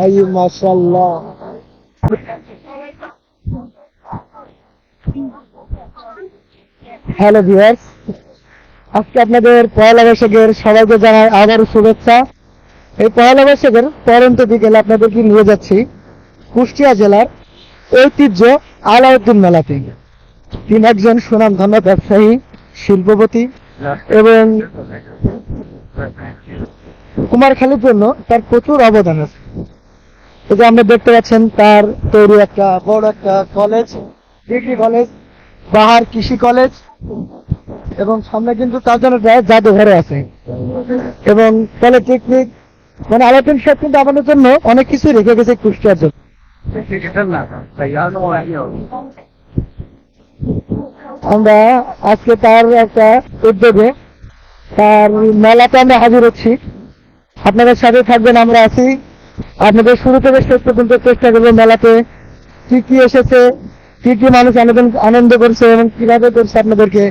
I মাশাআল্লাহ। Hello viewers, আজকে আপনাদের পয়লা বৈশাখের সবাইকে জানাই আবারও শুভেচ্ছা। এই পয়লা বৈশাখের পরন্ত বিকেলে আপনাদেরকে নিয়ে যাচ্ছি কুষ্টিয়া জেলার ঐতিহ্য আলাউদ্দিন মেলাতে। তিনি একজন সুনামধন্য ব্যবসায়ী, শিল্পপতি এবং কুমারখালীর জন্য তার প্রচুর অবদান আছে। এই যে আমরা দেখতে পাচ্ছেন তার তৈরি একটা বড় একটা কলেজ, ডিগ্রি কলেজ, বাহার কৃষি কলেজ, এবং সামনে কিন্তু তার জন্য জাদুঘরে আছে এবং পলিটেকনিক। মানে আলাউদ্দিন সাহেব কিন্তু আমাদের জন্য অনেক কিছু রেখে গেছে কুষ্টিয়ার জন্য। আমরা আজকে তার একটা উদ্যোগে তার মেলাতে আমরা হাজির হচ্ছি। আপনাদের সাথে থাকবেন, আমরা আছি। আপনাদের শুরু থেকে শেষ পর্যন্ত চেষ্টা করবো মেলাতে কি কি এসেছে, কি কি মানুষ আনন্দ করছে এবং কিভাবে করছে আপনাদেরকে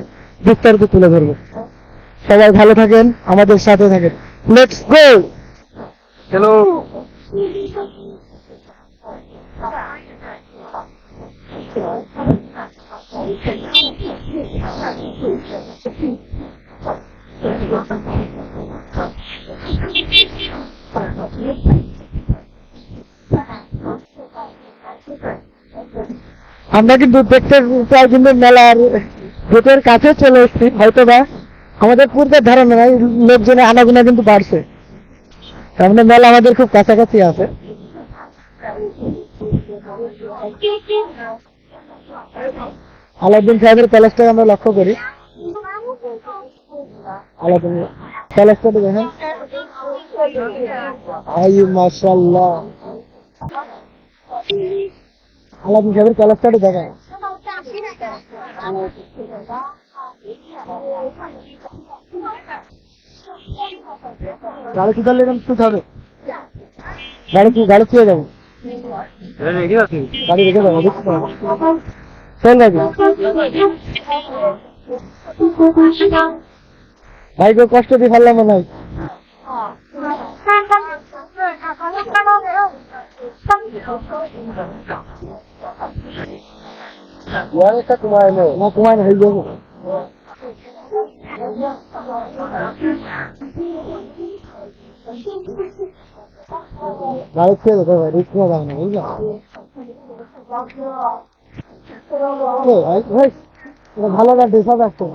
বিস্তারিত তুলে ধরবো। সবাই ভালো থাকেন, আমাদের সাথে থাকেন। Let's go. হ্যালো। আমরা কিন্তু দেখতে চাই, কিন্তু মেলার গেটের কাছে চলে এসেছি। হয়তো বা আমাদের পূর্বের ধারণা নাই, লোকজনের আনাগোনা কিন্তু বাড়ছে। তার মানে মেলা আমাদের খুব কাছাকাছি আছে। আলাউদ্দিন সাহেবের প্যালেসটাকে আমরা লক্ষ্য করি। আলাউদ্দিন প্যালেসটা দেখেন। আই মাশাআল্লাহ। আলাউদ্দিন সাহেবের প্যালেসটা দেখায়। গাড়ি কোথায় লেগেন তো হবে, গাড়ি চলে যাবো, গাড়ি রেখে যাবো, চল যাবি ভাই। কেউ কষ্ট দিয়ে ফেললাম মনে হয়। কুমায় না হয়ে যাবো। গাড়ি ছেড়ে দেবো ভাই, রিস্ক নেওয়া যাবে না, বুঝলাম। ভালো গাড়ি সব একশো।